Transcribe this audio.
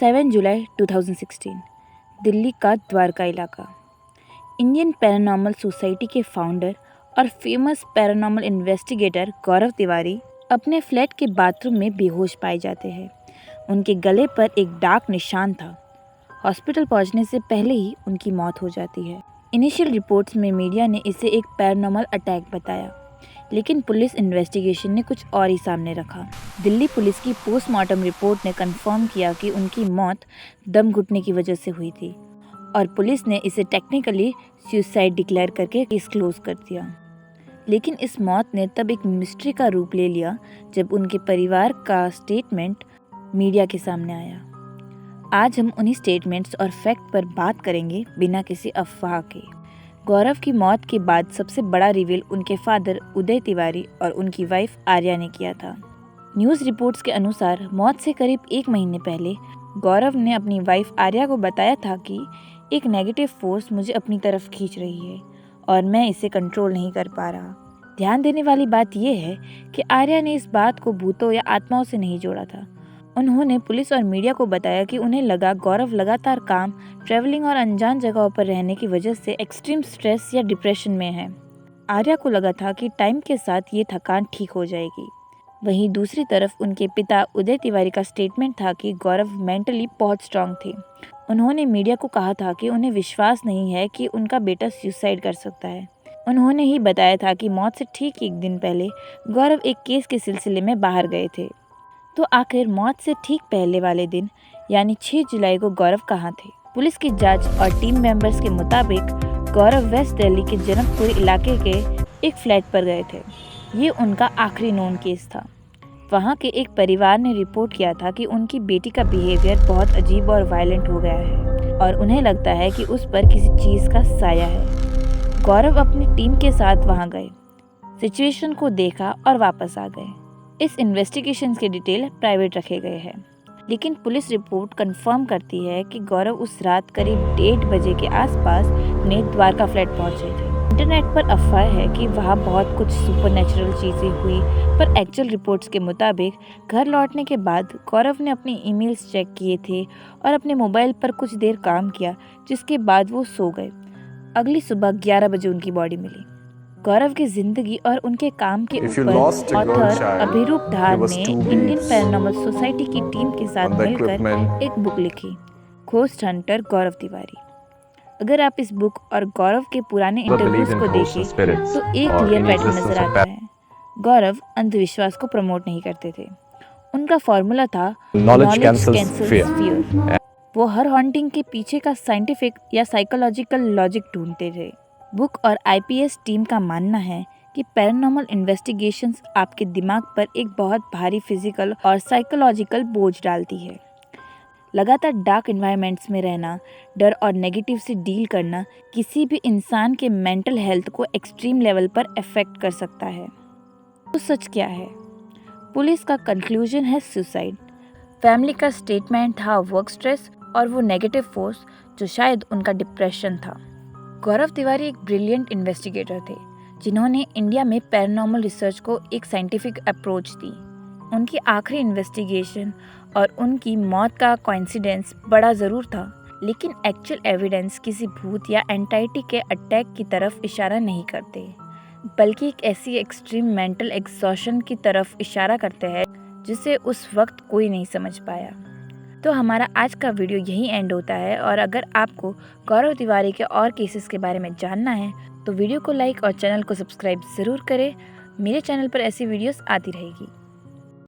7 जुलाई 2016 दिल्ली का द्वारका इलाका। Indian paranormal society के फाउंडर और फेमस पैरानॉर्मल इन्वेस्टिगेटर गौरव तिवारी अपने फ्लैट के बाथरूम में बेहोश पाए जाते हैं। उनके गले पर एक डार्क निशान था। हॉस्पिटल पहुंचने से पहले ही उनकी मौत हो जाती है। इनिशियल रिपोर्ट्स में मीडिया ने इसे एक पैरानॉर्मल अटैक बताया, लेकिन पुलिस इन्वेस्टिगेशन ने कुछ और ही सामने रखा। दिल्ली पुलिस की पोस्टमार्टम रिपोर्ट ने कंफर्म किया कि उनकी मौत दम घुटने की वजह से हुई थी और पुलिस ने इसे टेक्निकली सुसाइड डिक्लेयर करके केस क्लोज कर दिया। लेकिन इस मौत ने तब एक मिस्ट्री का रूप ले लिया जब उनके परिवार का स्टेटमेंट मीडिया के सामने आया। आज हम उन्हीं स्टेटमेंट्स और फैक्ट पर बात करेंगे बिना किसी अफवाह के। गौरव की मौत के बाद सबसे बड़ा रिवील उनके फादर उदय तिवारी और उनकी वाइफ आर्या ने किया था। न्यूज़ रिपोर्ट्स के अनुसार मौत से करीब 1 महीने पहले गौरव ने अपनी वाइफ आर्या को बताया था कि एक नेगेटिव फोर्स मुझे अपनी तरफ खींच रही है और मैं इसे कंट्रोल नहीं कर पा रहा। ध्यान देने वाली बात यह है कि आर्या ने इस बात को भूतों या आत्माओं से नहीं जोड़ा था। उन्होंने पुलिस और मीडिया को बताया कि उन्हें लगा गौरव लगातार काम, ट्रैवलिंग और अनजान जगहों पर रहने की वजह से एक्सट्रीम स्ट्रेस या डिप्रेशन में है। आर्या को लगा था कि टाइम के साथ ये थकान ठीक हो जाएगी। वहीं दूसरी तरफ उनके पिता उदय तिवारी का स्टेटमेंट था कि गौरव मेंटली बहुत स्ट्रांग थे। उन्होंने मीडिया को कहा था कि उन्हें विश्वास नहीं है कि उनका बेटा सुसाइड कर सकता है। उन्होंने ही बताया था कि मौत से ठीक 1 दिन पहले गौरव एक केस के सिलसिले में बाहर गए थे। तो आखिर मौत से ठीक पहले वाले दिन यानी 6 जुलाई को गौरव कहाँ थे? पुलिस की जांच और टीम मेंबर्स के मुताबिक गौरव वेस्ट दिल्ली के जनकपुरी इलाके के एक फ्लैट पर गए थे। ये उनका आखिरी नोन केस था। वहाँ के एक परिवार ने रिपोर्ट किया था कि उनकी बेटी का बिहेवियर बहुत अजीब और वायलेंट हो गया है और उन्हें लगता है कि उस पर किसी चीज़ का साया है। गौरव अपनी टीम के साथ वहाँ गए, सिचुएशन को देखा और वापस आ गए। इस इन्वेस्टिगेशन के डिटेल प्राइवेट रखे गए हैं, लेकिन पुलिस रिपोर्ट कंफर्म करती है कि गौरव उस रात करीब 1:30 बजे के आसपास अपने द्वारका फ्लैट पहुंचे थे। इंटरनेट पर अफवाह है कि वहां बहुत कुछ सुपरनैचुरल चीज़ें हुई, पर एक्चुअल रिपोर्ट्स के मुताबिक घर लौटने के बाद गौरव ने अपने ईमेल्स चेक किए थे और अपने मोबाइल पर कुछ देर काम किया, जिसके बाद वो सो गए। अगली सुबह 11 बजे उनकी बॉडी मिली। गौरव की जिंदगी और उनके काम के ऊपर ऑथर अभिरूप धार ने इंडियन पैरानॉर्मल सोसाइटी की टीम के साथ मिलकर एक बुक लिखी, घोस्ट हंटर गौरव तिवारी। अगर आप इस बुक और गौरव के पुराने इंटरव्यूज को देखें तो एक क्लियर पैटर्न नजर आता है। गौरव अंधविश्वास को प्रमोट नहीं करते थे। उनका फॉर्मूला था नॉलेज कैंसल्स फियर। वो हर हॉन्टिंग के पीछे का साइंटिफिक या साइकोलॉजिकल लॉजिक ढूंढते थे। बुक और आईपीएस टीम का मानना है कि पैरानॉर्मल इन्वेस्टिगेशंस आपके दिमाग पर एक बहुत भारी फिजिकल और साइकोलॉजिकल बोझ डालती है। लगातार डार्क एनवायरनमेंट्स में रहना, डर और नेगेटिव से डील करना किसी भी इंसान के मेंटल हेल्थ को एक्सट्रीम लेवल पर अफेक्ट कर सकता है। तो सच क्या है? पुलिस का कंक्लूजन है सुसाइड। फैमिली का स्टेटमेंट था वर्क स्ट्रेस और वो नेगेटिव फोर्स जो शायद उनका डिप्रेशन था। गौरव तिवारी एक ब्रिलियंट इन्वेस्टिगेटर थे जिन्होंने इंडिया में पैरानॉर्मल रिसर्च को एक साइंटिफिक अप्रोच दी। उनकी आखिरी इन्वेस्टिगेशन और उनकी मौत का कोइंसिडेंस बड़ा ज़रूर था, लेकिन एक्चुअल एविडेंस किसी भूत या एंटाइटी के अटैक की तरफ इशारा नहीं करते, बल्कि एक ऐसी एक्सट्रीम मेंटल एग्जॉशन की तरफ इशारा करते हैं जिसे उस वक्त कोई नहीं समझ पाया। तो हमारा आज का वीडियो यहीं एंड होता है, और अगर आपको गौरव तिवारी के और केसेस के बारे में जानना है तो वीडियो को लाइक और चैनल को सब्सक्राइब ज़रूर करें। मेरे चैनल पर ऐसी वीडियोस आती रहेगी।